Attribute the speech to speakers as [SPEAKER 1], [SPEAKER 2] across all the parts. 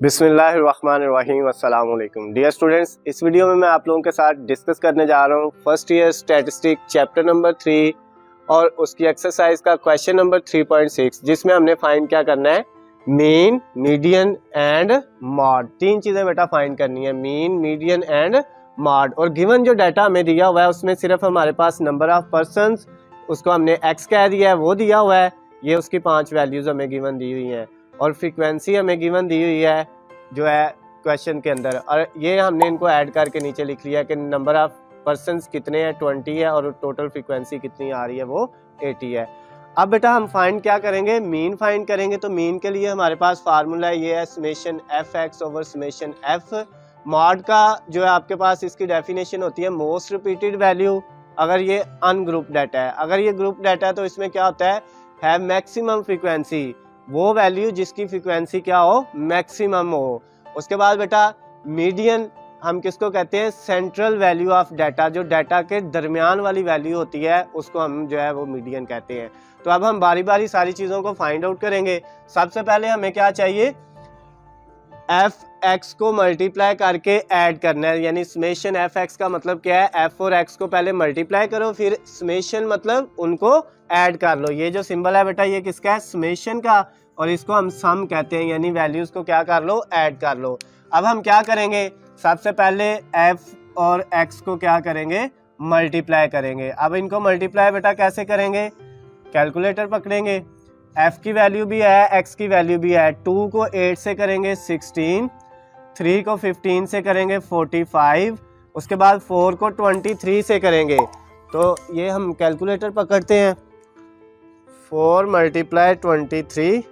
[SPEAKER 1] बिस्मिल्लाहिर्रहमानिर्रहीम अस्सलाम वालेकुम डियर स्टूडेंट्स। इस वीडियो में मैं आप लोगों के साथ डिस्कस करने जा रहा हूँ first year statistic chapter number 3 और उसकी एक्सरसाइज का क्वेश्चन नंबर 3.6, जिसमें हमने फाइंड क्या करना है, मीन, मीडियन एंड मॉड। तीन चीज़ें बेटा फाइंड करनी है, मीन, मीडियन एंड मॉड। और गिवन जो डाटा हमें दिया हुआ है उसमें सिर्फ हमारे पास नंबर ऑफ पर्सनस, उसको हमने एक्स कह दिया है, वो दिया हुआ है। ये उसकी 5 वैल्यूज़ हमें गिवन दी हुई हैं और फ्रीक्वेंसी हमें गिवन दी हुई है जो है क्वेश्चन के अंदर। और ये हमने इनको ऐड करके नीचे लिख लिया कि नंबर ऑफ पर्सनस कितने हैं, 20 है, और टोटल फ्रीक्वेंसी कितनी आ रही है, वो 80 है। अब बेटा हम फाइंड क्या करेंगे, मीन फाइंड करेंगे। तो मीन के लिए हमारे पास फार्मूला है, ये है summation F x over summation F. Mod का जो है आपके पास इसकी डेफिनेशन होती है मोस्ट रिपीटेड वैल्यू, अगर ये अनग्रुप डाटा है। अगर ये ग्रुप डाटा है तो इसमें क्या होता है मैक्सिमम फ्रीक्वेंसी, वो वैल्यू जिसकी फ्रीक्वेंसी क्या हो, मैक्सिमम हो। उसके बाद बेटा मीडियन हम किसको कहते हैं, सेंट्रल वैल्यू ऑफ डाटा, जो डाटा के दरमियान वाली वैल्यू होती है उसको हम जो है वो मीडियन कहते हैं। तो अब हम बारी बारी सारी चीज़ों को फाइंड आउट करेंगे। सबसे पहले हमें क्या चाहिए, एफ एक्स को मल्टीप्लाई करके ऐड करना है, यानी समेशन एफ एक्स का मतलब क्या है, एफ और एक्स को पहले मल्टीप्लाई करो, फिर समेशन मतलब उनको ऐड कर लो। ये जो सिंबल है बेटा ये किसका है, समेशन का, और इसको हम सम कहते हैं, यानी वैल्यूज को क्या कर लो, ऐड कर लो। अब हम क्या करेंगे, सबसे पहले एफ और एक्स को क्या करेंगे, मल्टीप्लाई करेंगे। अब इनको मल्टीप्लाई बेटा कैसे करेंगे, कैलकुलेटर पकड़ेंगे, एफ की वैल्यू भी है, एक्स की वैल्यू भी है। 2 को 8 से करेंगे 16, 3 को 15 से करेंगे 45, उसके बाद 4 को 23 से करेंगे। तो ये हम कैलकुलेटर पकड़ते हैं, 4 मल्टीप्लाई 23,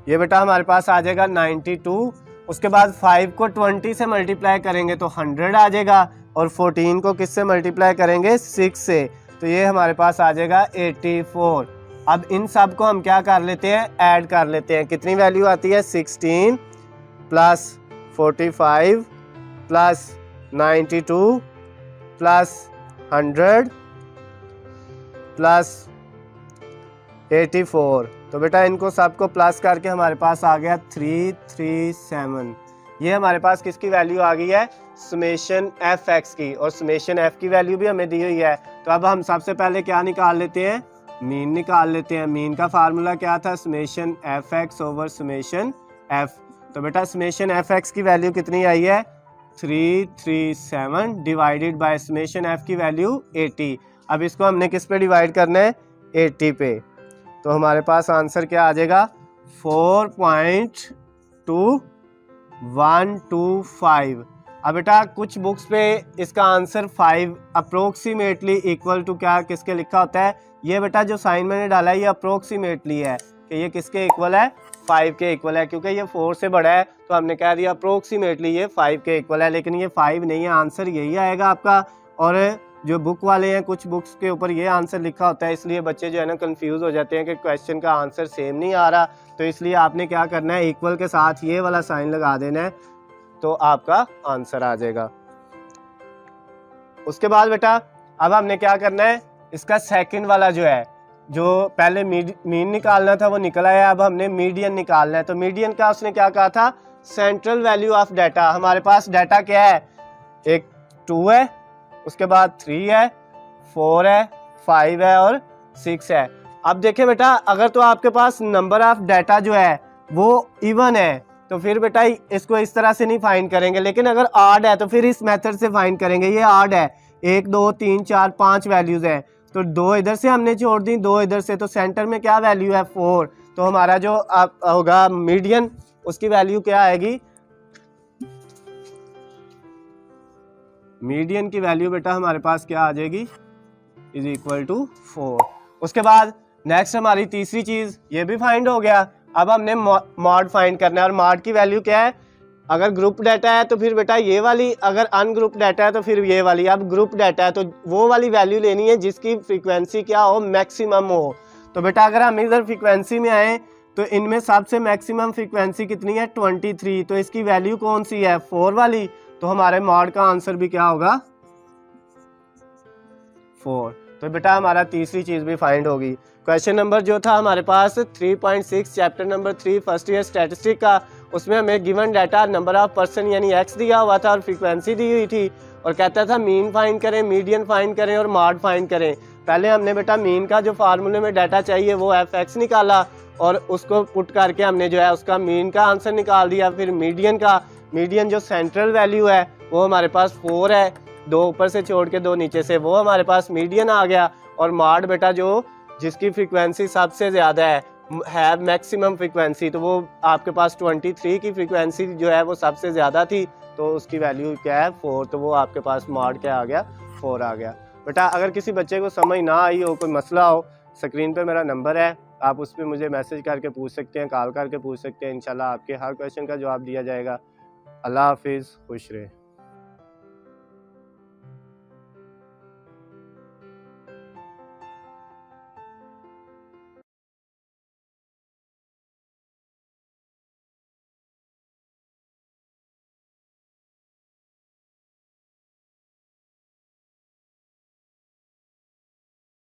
[SPEAKER 1] ये बेटा हमारे पास आ जाएगा 92। उसके बाद 5 को 20 से मल्टीप्लाई करेंगे तो 100 आ जाएगा, और 14 को किससे मल्टीप्लाई करेंगे, 6 से, तो ये हमारे पास आ जाएगा 84। अब इन सब को हम क्या कर लेते हैं, ऐड कर लेते हैं। कितनी वैल्यू आती है, 16 प्लस 45 प्लस 92 प्लस 100 प्लस 84। तो बेटा इनको सबको प्लस करके हमारे पास आ गया 337। ये हमारे पास किसकी वैल्यू आ गई है, समेशन एफ एक्स की, और समेशन एफ की वैल्यू भी हमें दी हुई है। तो अब हम सबसे पहले क्या निकाल लेते हैं, मीन निकाल लेते हैं। मीन का फार्मूला क्या था, summation F x over summation F. तो बेटा समेशन एफ एक्स की वैल्यू कितनी आई है, 337 डिवाइडेड बाय समेशन एफ की वैल्यू 80। अब इसको हमने किस पे डिवाइड करना है, 80 पे। तो हमारे पास आंसर क्या आ जाएगा, 4.2125। अब बेटा कुछ बुक्स पे इसका आंसर 5 अप्रोक्सीमेटली इक्वल टू क्या किसके लिखा होता है, ये बेटा जो साइन मैंने डाला है ये अप्रोक्सीमेटली है कि ये किसके इक्वल है, 5 के इक्वल है। क्योंकि ये 4 से बड़ा है तो हमने कह दिया अप्रोक्सीमेटली ये 5 के इक्वल है, लेकिन ये 5 नहीं है, आंसर यही आएगा आपका। और जो बुक वाले हैं कुछ बुक्स के ऊपर ये आंसर लिखा होता है, इसलिए बच्चे जो है ना कंफ्यूज हो जाते हैं कि क्वेश्चन का आंसर सेम नहीं आ रहा। तो इसलिए आपने क्या करना है, इक्वल के साथ ये वाला साइन लगा देना है, तो आपका आंसर आ जाएगा। उसके बाद बेटा अब हमने क्या करना है, इसका सेकंड वाला जो है, जो पहले मीन निकालना था वो निकला है, अब हमने मीडियन निकालना है। तो मीडियन का उसने क्या कहा था, सेंट्रल वैल्यू ऑफ डाटा। हमारे पास डाटा क्या है, एक 2 है, उसके बाद 3 है, 4 है, 5 है और 6 है। अब देखिए बेटा अगर तो आपके पास नंबर ऑफ डाटा जो है वो इवन है तो फिर बेटा इसको इस तरह से नहीं फाइंड करेंगे, लेकिन अगर ऑड है तो फिर इस मेथड से फाइंड करेंगे। ये ऑड है, 1 2 3 4 5 वैल्यूज है, तो 2 इधर से हमने छोड़ दी, 2 इधर से, तो सेंटर में क्या वैल्यू है, 4। तो हमारा जो होगा मीडियन, उसकी वैल्यू क्या आएगी, मीडियन की वैल्यू बेटा हमारे पास क्या आ जाएगी, इज इक्वल टू 4। उसके बाद नेक्स्ट हमारी तीसरी चीज ये भी फाइंड हो गया। अब हमने मॉड फाइंड करना है, और मॉड की वैल्यू क्या है, अगर ग्रुप डाटा है तो फिर बेटा ये वाली, अगर अनग्रुप डाटा है तो फिर ये वाली। अब ग्रुप डाटा है तो वो वाली वैल्यू लेनी है जिसकी फ्रीक्वेंसी क्या हो, मैक्सिमम हो। तो बेटा अगर हम इधर फ्रीक्वेंसी में आए तो इनमें सबसे मैक्सिमम फ्रीक्वेंसी कितनी है, 23। तो इसकी वैल्यू कौन सी है, 4 वाली। तो हमारे मॉड का आंसर भी क्या होगा, 4। तो बेटा हमारा तीसरी चीज़ भी फाइंड होगी। क्वेश्चन नंबर जो था हमारे पास 3.6 chapter number 3 first year statistic का, उसमें हमें given data number of person यानी एक्स दिया हुआ था और फ्रीक्वेंसी दी हुई थी, और कहता था मीन फाइंड करें, मीडियन फाइंड करें और मॉड फाइंड करें। पहले हमने बेटा मीन का जो फार्मूले में डाटा चाहिए वो एफ एक्स निकाला और उसको पुट करके हमने जो है उसका मीन का आंसर निकाल दिया। फिर मीडियन जो सेंट्रल वैल्यू है वो हमारे पास 4 है, 2 ऊपर से छोड़ के 2 नीचे से, वो हमारे पास मीडियन आ गया। और मॉड बेटा जो जिसकी फ्रीक्वेंसी सबसे ज़्यादा है मैक्सिमम फ्रीक्वेंसी, तो वो आपके पास 23 की फ्रीक्वेंसी जो है वो सबसे ज़्यादा थी, तो उसकी वैल्यू क्या है 4, तो वो आपके पास मॉड क्या आ गया 4 आ गया। बेटा अगर किसी बच्चे को समझ ना आई हो, कोई मसला हो, स्क्रीन पे मेरा नंबर है, आप उस पर मुझे मैसेज करके पूछ सकते हैं, कॉल करके पूछ सकते हैं। इंशाल्लाह आपके हर क्वेश्चन का जवाब दिया जाएगा। अल्लाह हाफिज़, खुश रहे।